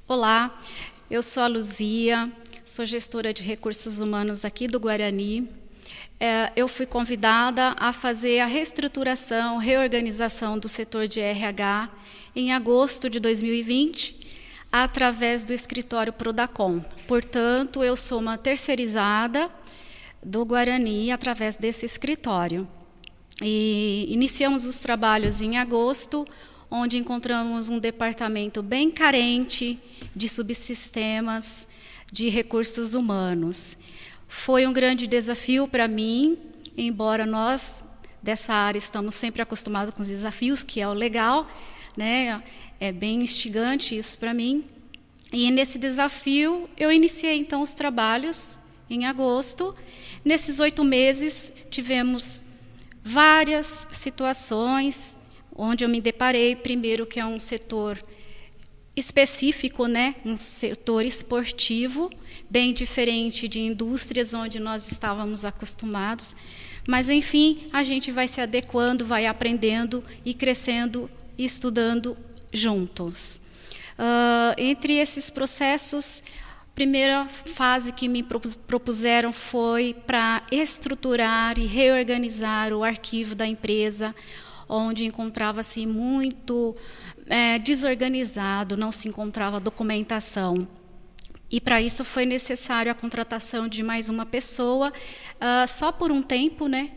Olá, eu sou a Luzia, sou gestora de recursos humanos aqui do Guarani. Eu fui convidada a fazer a reestruturação, reorganização do setor de RH em agosto de 2020, através do escritório Prodacom. Portanto, eu sou uma terceirizada do Guarani através desse escritório. E iniciamos os trabalhos em agosto, onde encontramos um departamento bem carente de subsistemas de recursos humanos. Foi um grande desafio para mim, embora nós dessa área estamos sempre acostumados com os desafios, que é o legal, né? É bem instigante isso para mim. E nesse desafio eu iniciei então os trabalhos em agosto. Nesses 8 meses tivemos várias situações onde eu me deparei, primeiro que é um setor específico, né? Um setor esportivo, bem diferente de indústrias onde nós estávamos acostumados. Mas, enfim, a gente vai se adequando, vai aprendendo e crescendo e estudando juntos. Entre esses processos, a primeira fase que me propuseram foi para estruturar e reorganizar o arquivo da empresa, onde encontrava-se muito desorganizado, não se encontrava documentação. E para isso foi necessário a contratação de mais uma pessoa, só por um tempo, né,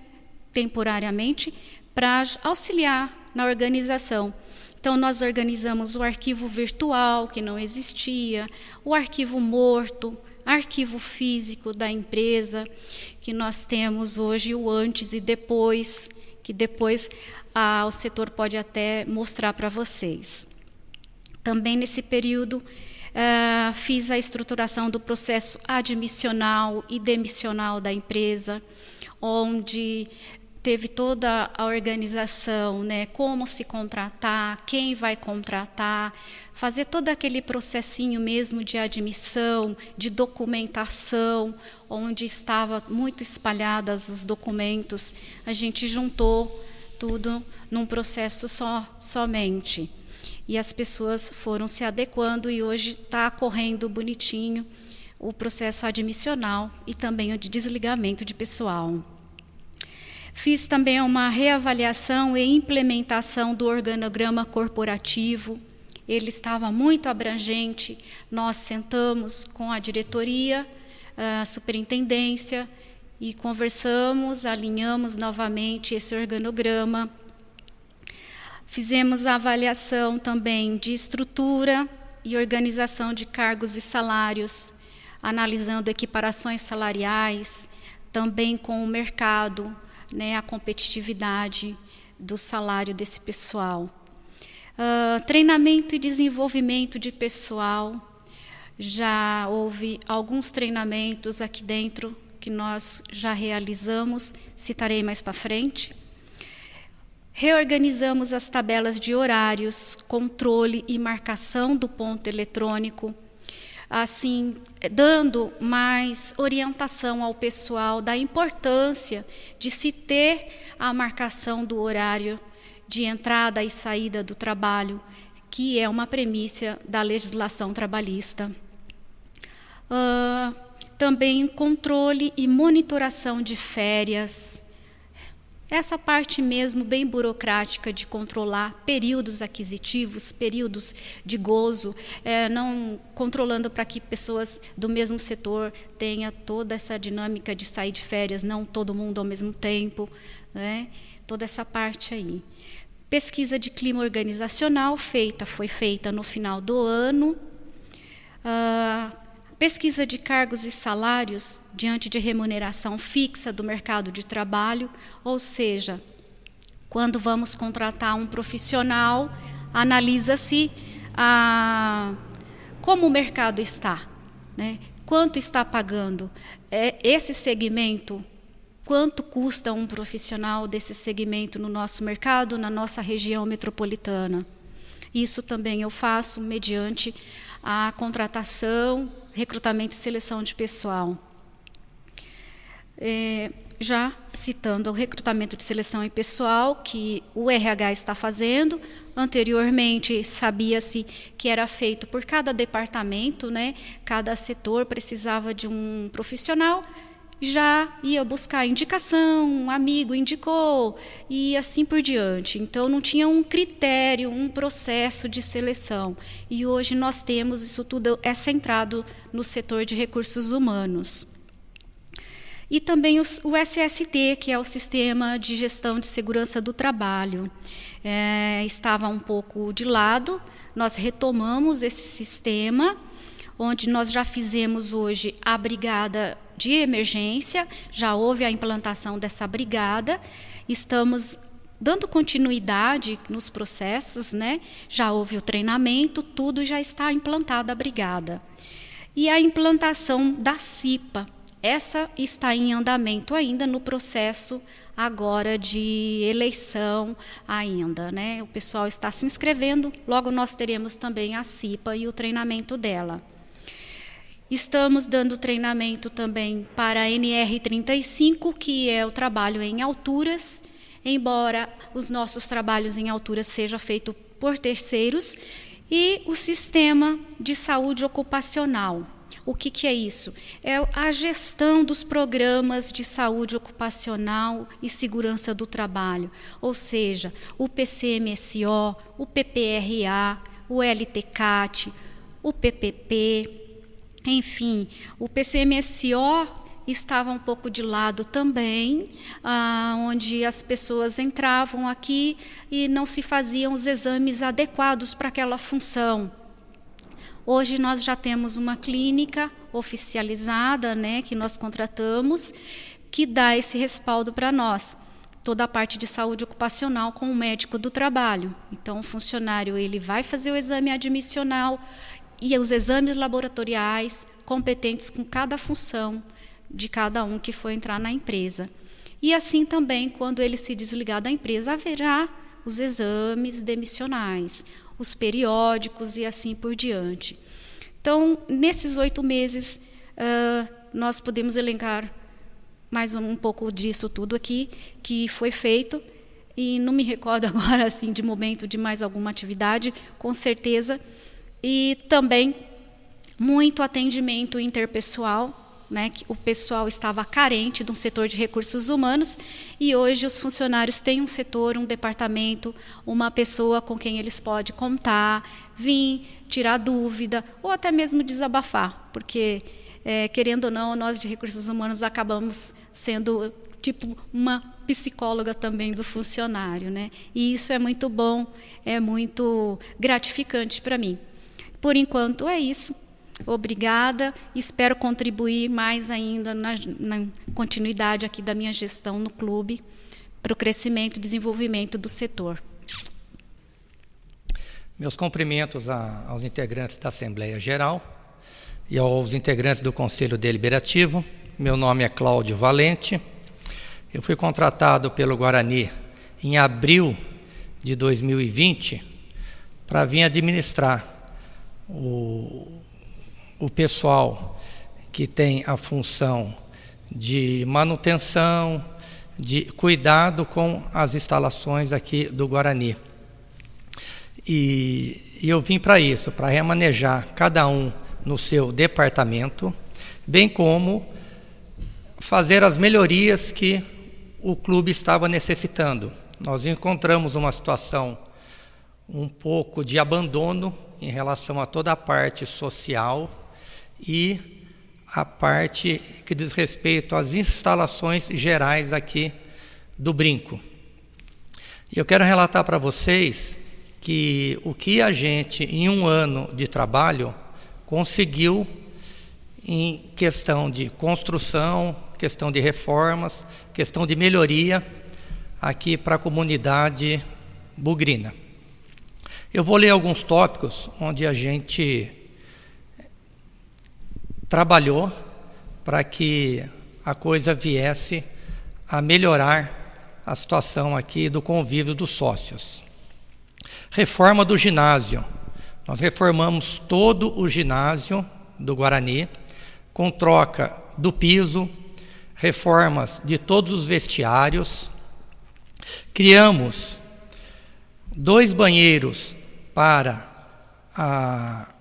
temporariamente, para auxiliar na organização. Então, nós organizamos o arquivo virtual, que não existia, o arquivo morto, arquivo físico da empresa, que nós temos hoje o antes e depois, que depois o setor pode até mostrar para vocês. Também nesse período fiz a estruturação do processo admissional e demissional da empresa, onde teve toda a organização, né, como se contratar, quem vai contratar, fazer todo aquele processinho mesmo de admissão, de documentação, onde estava muito espalhadas os documentos, a gente juntou tudo num processo somente. E as pessoas foram se adequando e hoje está correndo bonitinho o processo admissional e também o de desligamento de pessoal. Fiz também uma reavaliação e implementação do organograma corporativo. Ele estava muito abrangente. Nós sentamos com a diretoria, a superintendência, e conversamos, alinhamos novamente esse organograma. Fizemos a avaliação também de estrutura e organização de cargos e salários, analisando equiparações salariais, também com o mercado, né, a competitividade do salário desse pessoal. Treinamento e desenvolvimento de pessoal. Já houve alguns treinamentos aqui dentro que nós já realizamos, citarei mais para frente. Reorganizamos as tabelas de horários, controle e marcação do ponto eletrônico, assim, dando mais orientação ao pessoal da importância de se ter a marcação do horário de entrada e saída do trabalho, que é uma premissa da legislação trabalhista. Também controle e monitoração de férias. Essa parte mesmo bem burocrática de controlar períodos aquisitivos, períodos de gozo, não controlando para que pessoas do mesmo setor tenham toda essa dinâmica de sair de férias, não todo mundo ao mesmo tempo, né? Toda essa parte aí. Pesquisa de clima organizacional foi feita no final do ano. Pesquisa de cargos e salários diante de remuneração fixa do mercado de trabalho, ou seja, quando vamos contratar um profissional, analisa-se como o mercado está, né? Quanto está pagando esse segmento, quanto custa um profissional desse segmento no nosso mercado, na nossa região metropolitana. Isso também eu faço mediante a contratação, recrutamento e seleção de pessoal. já citando o recrutamento de seleção e pessoal que o RH está fazendo. Anteriormente, sabia-se que era feito por cada departamento, né? Cada setor precisava de um profissional, já ia buscar indicação, um amigo indicou, e assim por diante. Então, não tinha um critério, um processo de seleção. E hoje nós temos, isso tudo é centrado no setor de recursos humanos. E também o SST, que é o Sistema de Gestão de Segurança do Trabalho. Estava um pouco de lado, nós retomamos esse sistema, onde nós já fizemos hoje a brigada de emergência, já houve a implantação dessa brigada, estamos dando continuidade nos processos, né? Já houve o treinamento, tudo já está implantada a brigada. E a implantação da CIPA, essa está em andamento ainda no processo agora de eleição ainda, né? O pessoal está se inscrevendo, logo nós teremos também a CIPA e o treinamento dela. Estamos dando treinamento também para a NR35, que é o trabalho em alturas, embora os nossos trabalhos em alturas sejam feitos por terceiros, e o Sistema de Saúde Ocupacional. O que é isso? É a gestão dos programas de saúde ocupacional e segurança do trabalho, ou seja, o PCMSO, o PPRA, o LTCAT, o PPP, enfim, o PCMSO estava um pouco de lado também, onde as pessoas entravam aqui e não se faziam os exames adequados para aquela função. Hoje nós já temos uma clínica oficializada, né, que nós contratamos, que dá esse respaldo para nós. Toda a parte de saúde ocupacional com o médico do trabalho. Então, o funcionário ele vai fazer o exame admissional e os exames laboratoriais competentes com cada função de cada um que for entrar na empresa. E assim também, quando ele se desligar da empresa, haverá os exames demissionais, os periódicos e assim por diante. Então, nesses 8 meses, nós podemos elencar mais um pouco disso tudo aqui, que foi feito, e não me recordo agora assim, de momento de mais alguma atividade, com certeza. E também muito atendimento interpessoal, né, que o pessoal estava carente de um setor de recursos humanos, e hoje os funcionários têm um setor, um departamento, uma pessoa com quem eles podem contar, vir, tirar dúvida, ou até mesmo desabafar, porque, querendo ou não, nós de recursos humanos acabamos sendo tipo uma psicóloga também do funcionário, né? E isso é muito bom, é muito gratificante para mim. Por enquanto é isso. Obrigada, espero contribuir mais ainda na continuidade aqui da minha gestão no clube para o crescimento e desenvolvimento do setor. Meus cumprimentos aos integrantes da Assembleia Geral e aos integrantes do Conselho Deliberativo. Meu nome é Cláudio Valente. Eu fui contratado pelo Guarani em abril de 2020 para vir administrar o pessoal que tem a função de manutenção, de cuidado com as instalações aqui do Guarani. E eu vim para isso, para remanejar cada um no seu departamento, bem como fazer as melhorias que o clube estava necessitando. Nós encontramos uma situação um pouco de abandono em relação a toda a parte social e a parte que diz respeito às instalações gerais aqui do Brinco. E eu quero relatar para vocês que o que a gente, em um ano de trabalho, conseguiu em questão de construção, questão de reformas, questão de melhoria aqui para a comunidade bugrina. Eu vou ler alguns tópicos onde a gente trabalhou para que a coisa viesse a melhorar a situação aqui do convívio dos sócios. Reforma do ginásio. Nós reformamos todo o ginásio do Guarani, com troca do piso, reformas de todos os vestiários, criamos 2 banheiros para a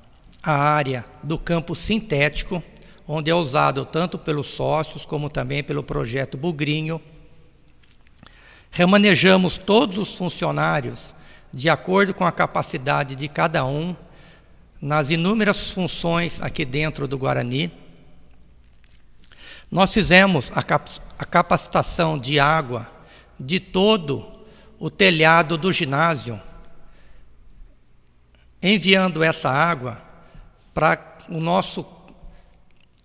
área do campo sintético, onde é usado tanto pelos sócios como também pelo projeto Bugrinho. Remanejamos todos os funcionários de acordo com a capacidade de cada um, nas inúmeras funções aqui dentro do Guarani. Nós fizemos a capacitação de água de todo o telhado do ginásio, enviando essa água para o nosso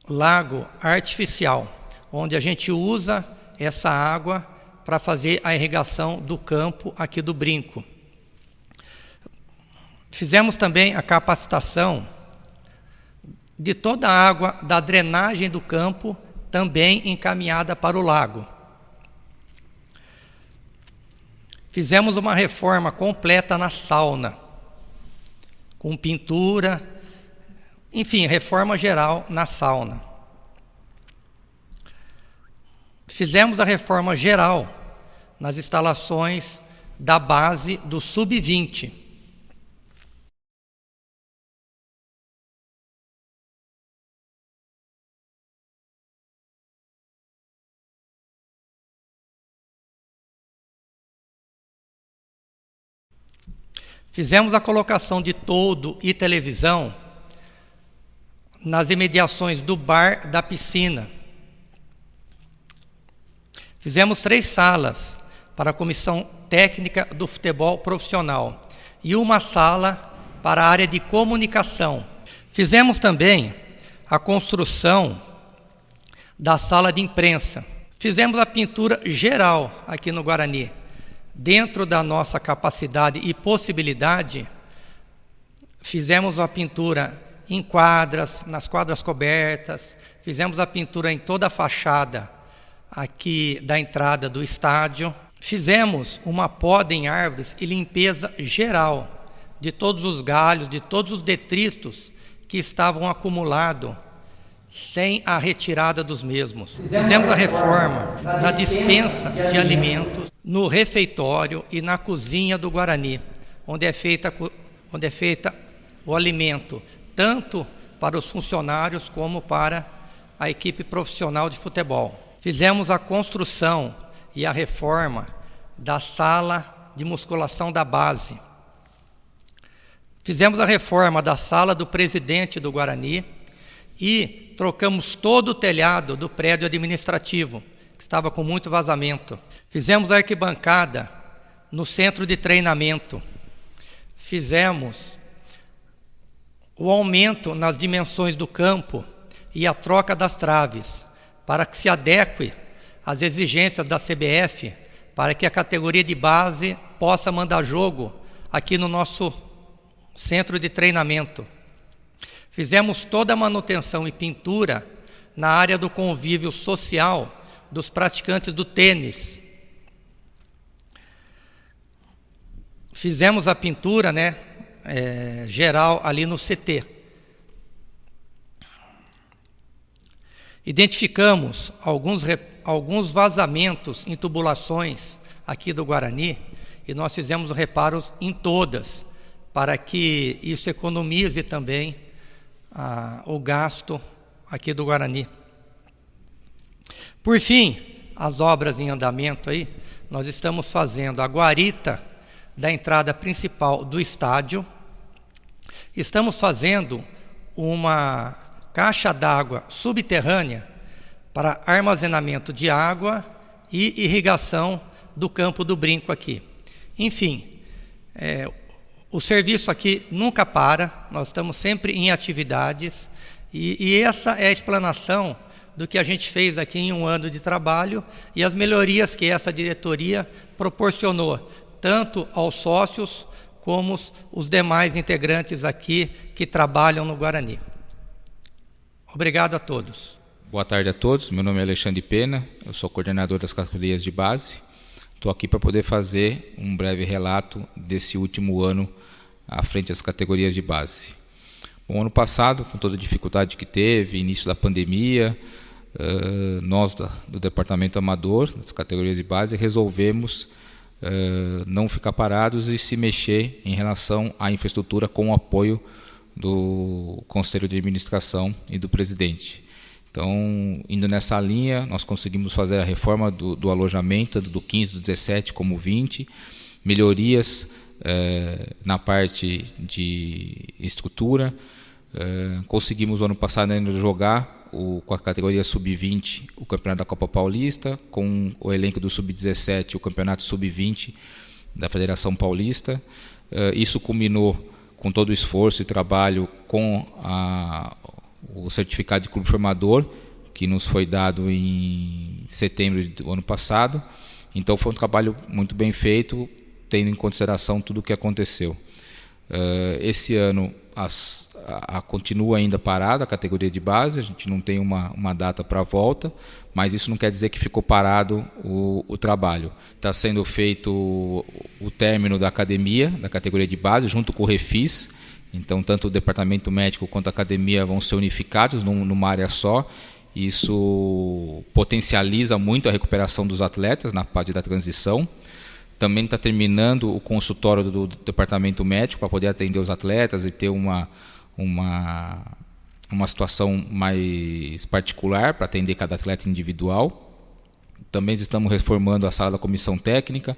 lago artificial, onde a gente usa essa água para fazer a irrigação do campo aqui do Brinco. Fizemos também a capacitação de toda a água da drenagem do campo, também encaminhada para o lago. Fizemos uma reforma completa na sauna, com pintura, enfim, reforma geral na sauna. Fizemos a reforma geral nas instalações da base do Sub-20. Fizemos a colocação de toldo e televisão nas imediações do bar da piscina. Fizemos 3 salas para a comissão técnica do futebol profissional e uma sala para a área de comunicação. Fizemos também a construção da sala de imprensa. Fizemos a pintura geral aqui no Guarani. Dentro da nossa capacidade e possibilidade, fizemos a pintura em quadras, nas quadras cobertas, fizemos a pintura em toda a fachada aqui da entrada do estádio, fizemos uma poda em árvores e limpeza geral de todos os galhos, de todos os detritos que estavam acumulados sem a retirada dos mesmos. Fizemos a reforma da dispensa de alimentos no refeitório e na cozinha do Guarani, onde é feita o alimento, tanto para os funcionários como para a equipe profissional de futebol. Fizemos a construção e a reforma da sala de musculação da base. Fizemos a reforma da sala do presidente do Guarani e trocamos todo o telhado do prédio administrativo, que estava com muito vazamento. Fizemos a arquibancada no centro de treinamento. Fizemos o aumento nas dimensões do campo e a troca das traves, para que se adeque às exigências da CBF, para que a categoria de base possa mandar jogo aqui no nosso centro de treinamento. Fizemos toda a manutenção e pintura na área do convívio social dos praticantes do tênis. Fizemos a pintura, geral ali no CT. Identificamos alguns vazamentos em tubulações aqui do Guarani e nós fizemos reparos em todas, para que isso economize também o gasto aqui do Guarani. Por fim, as obras em andamento aí, nós estamos fazendo a guarita da entrada principal do estádio, estamos fazendo uma caixa d'água subterrânea para armazenamento de água e irrigação do campo do Brinco aqui. Enfim, o serviço aqui nunca para, nós estamos sempre em atividades e essa é a explanação do que a gente fez aqui em um ano de trabalho e as melhorias que essa diretoria proporcionou, tanto aos sócios como os demais integrantes aqui que trabalham no Guarani. Obrigado a todos. Boa tarde a todos, meu nome é Alexandre Pena, eu sou coordenador das categorias de base. Estou aqui para poder fazer um breve relato desse último ano à frente das categorias de base. Bom, ano passado, com toda a dificuldade que teve, início da pandemia, nós do departamento amador, das categorias de base, resolvemos não ficar parados e se mexer em relação à infraestrutura com o apoio do Conselho de Administração e do presidente. Então, indo nessa linha, nós conseguimos fazer a reforma do alojamento, do 15, do 17 como 20, melhorias na parte de estrutura. Conseguimos, no ano passado, ainda jogar com a categoria Sub-20 o Campeonato da Copa Paulista, com o elenco do Sub-17 o Campeonato Sub-20 da Federação Paulista. Isso culminou com todo o esforço e trabalho com o certificado de clube formador, que nos foi dado em setembro do ano passado. Então foi um trabalho muito bem feito, tendo em consideração tudo o que aconteceu. Esse ano continua ainda parada a categoria de base, a gente não tem uma data para a volta, mas isso não quer dizer que ficou parado o trabalho. Está sendo feito o término da academia, da categoria de base, junto com o Refis. Então, tanto o departamento médico quanto a academia vão ser unificados numa área só. Isso potencializa muito a recuperação dos atletas na parte da transição. Também está terminando o consultório do departamento médico para poder atender os atletas e ter uma situação mais particular para atender cada atleta individual. Também estamos reformando a sala da comissão técnica,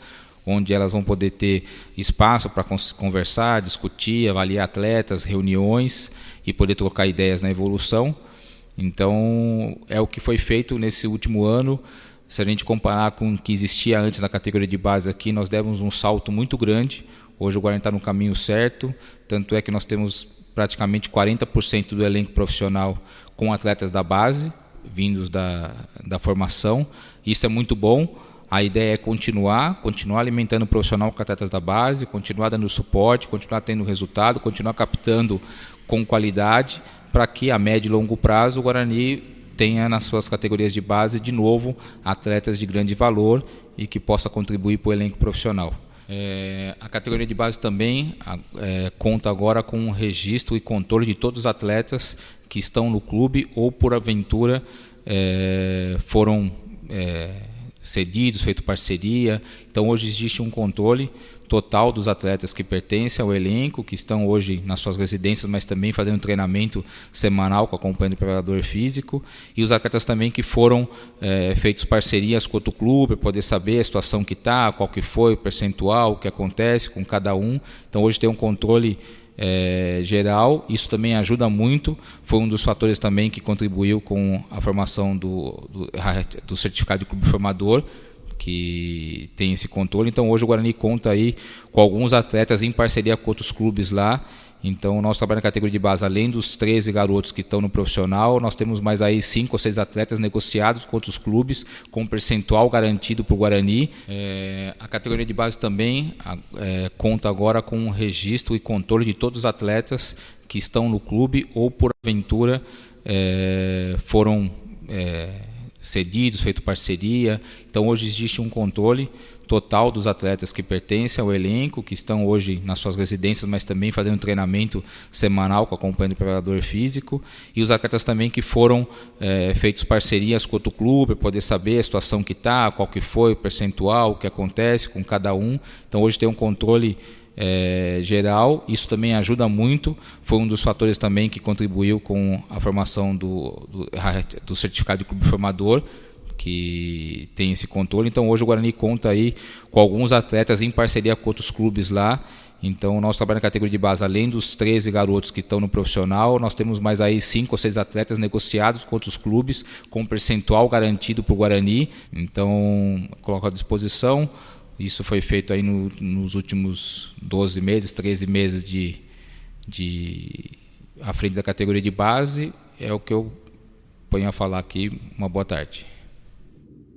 onde elas vão poder ter espaço para conversar, discutir, avaliar atletas, reuniões e poder trocar ideias na evolução. Então, é o que foi feito nesse último ano. Se a gente comparar com o que existia antes na categoria de base aqui, nós demos um salto muito grande. Hoje o Guarani está no caminho certo, tanto é que nós temos praticamente 40% do elenco profissional com atletas da base, vindos da formação. Isso é muito bom. A ideia é continuar alimentando o profissional com atletas da base, continuar dando suporte, continuar tendo resultado, continuar captando com qualidade, para que a médio e longo prazo o Guarani tenha nas suas categorias de base, de novo, atletas de grande valor e que possa contribuir para o elenco profissional. A categoria de base também conta agora com o registro e controle de todos os atletas que estão no clube ou, por aventura, foram cedidos, feito parceria. Então, hoje existe um controle total dos atletas que pertencem ao elenco, que estão hoje nas suas residências, mas também fazendo treinamento semanal com a acompanhando o preparador físico, e os atletas também que foram feitos parcerias com outro clube, para poder saber a situação que está, qual que foi o percentual, o que acontece com cada um. Então hoje tem um controle geral, isso também ajuda muito, foi um dos fatores também que contribuiu com a formação do certificado de clube formador, que tem esse controle. Então hoje o Guarani conta aí com alguns atletas em parceria com outros clubes lá. Então o nosso trabalho na categoria de base, além dos 13 garotos que estão no profissional, nós temos mais aí 5 ou 6 atletas negociados com outros clubes, com percentual garantido para o Guarani. A categoria de base também conta agora com o registro e controle de todos os atletas que estão no clube ou, por aventura, foram cedidos, feito parceria. Então hoje existe um controle total dos atletas que pertencem ao elenco, que estão hoje nas suas residências, mas também fazendo treinamento semanal com a acompanhando o preparador físico, e os atletas também que foram feitos parcerias com outro clube, para poder saber a situação que está, qual que foi o percentual, o que acontece com cada um. Então hoje tem um controle geral, isso também ajuda muito, foi um dos fatores também que contribuiu com a formação do certificado de clube formador, que tem esse controle. Então hoje o Guarani conta aí com alguns atletas em parceria com outros clubes lá. Então o nosso trabalho na categoria de base, além dos 13 garotos que estão no profissional, nós temos mais aí 5 ou 6 atletas negociados com outros clubes, com percentual garantido para o Guarani. Então coloco à disposição. Isso foi feito aí nos últimos 12 meses, 13 meses à frente da categoria de base. É o que eu ponho a falar aqui. Uma boa tarde.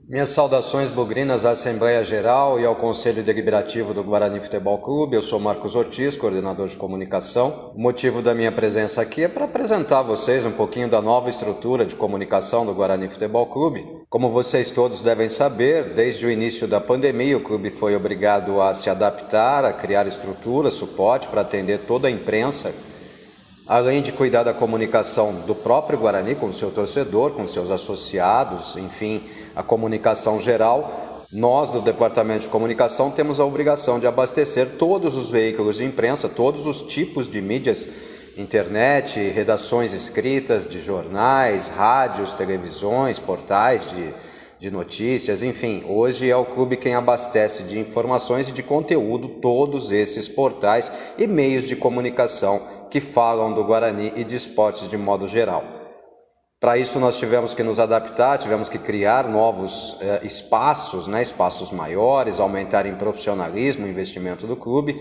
Minhas saudações bugrinas à Assembleia Geral e ao Conselho Deliberativo do Guarani Futebol Clube. Eu sou Marcos Ortiz, coordenador de comunicação. O motivo da minha presença aqui é para apresentar a vocês um pouquinho da nova estrutura de comunicação do Guarani Futebol Clube. Como vocês todos devem saber, desde o início da pandemia, o clube foi obrigado a se adaptar, a criar estrutura, suporte para atender toda a imprensa além de cuidar da comunicação do próprio Guarani com o seu torcedor, com seus associados, enfim, a comunicação geral, nós do Departamento de Comunicação temos a obrigação de abastecer todos os veículos de imprensa, todos os tipos de mídias, internet, redações escritas de jornais, rádios, televisões, portais de notícias, enfim, hoje é o clube quem abastece de informações e de conteúdo todos esses portais e meios de comunicação que falam do Guarani e de esportes de modo geral. Para isso nós tivemos que nos adaptar, tivemos que criar novos espaços, espaços maiores, aumentar em profissionalismo, investimento do clube.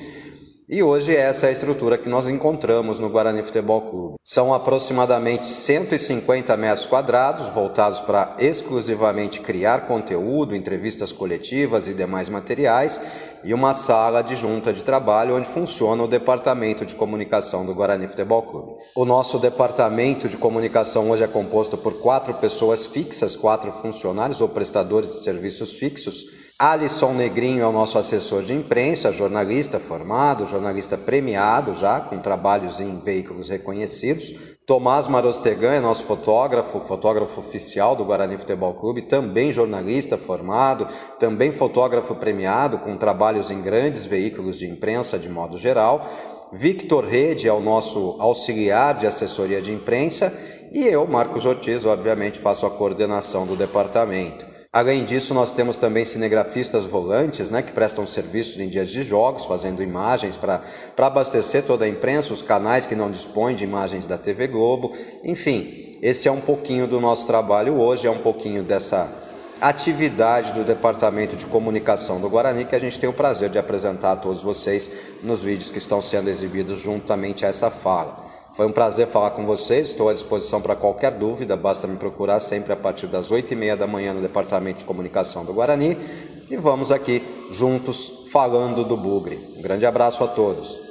E hoje essa é a estrutura que nós encontramos no Guarani Futebol Clube. São aproximadamente 150 metros quadrados, voltados para exclusivamente criar conteúdo, entrevistas coletivas e demais materiais, e uma sala de junta de trabalho onde funciona o Departamento de Comunicação do Guarani Futebol Clube. O nosso Departamento de Comunicação hoje é composto por 4 pessoas fixas, 4 funcionários ou prestadores de serviços fixos. Alisson Negrinho é o nosso assessor de imprensa, jornalista formado, jornalista premiado já, com trabalhos em veículos reconhecidos. Tomás Marostegan é nosso fotógrafo oficial do Guarani Futebol Clube, também jornalista formado, também fotógrafo premiado, com trabalhos em grandes veículos de imprensa de modo geral. Victor Rede é o nosso auxiliar de assessoria de imprensa e eu, Marcos Ortiz, obviamente faço a coordenação do departamento. Além disso, nós temos também cinegrafistas volantes, que prestam serviços em dias de jogos, fazendo imagens para abastecer toda a imprensa, os canais que não dispõem de imagens da TV Globo. Enfim, esse é um pouquinho do nosso trabalho hoje, é um pouquinho dessa atividade do Departamento de Comunicação do Guarani que a gente tem o prazer de apresentar a todos vocês nos vídeos que estão sendo exibidos juntamente a essa fala. Foi um prazer falar com vocês, estou à disposição para qualquer dúvida, basta me procurar sempre a partir das 8h30 da manhã no Departamento de Comunicação do Guarani e vamos aqui juntos falando do Bugre. Um grande abraço a todos.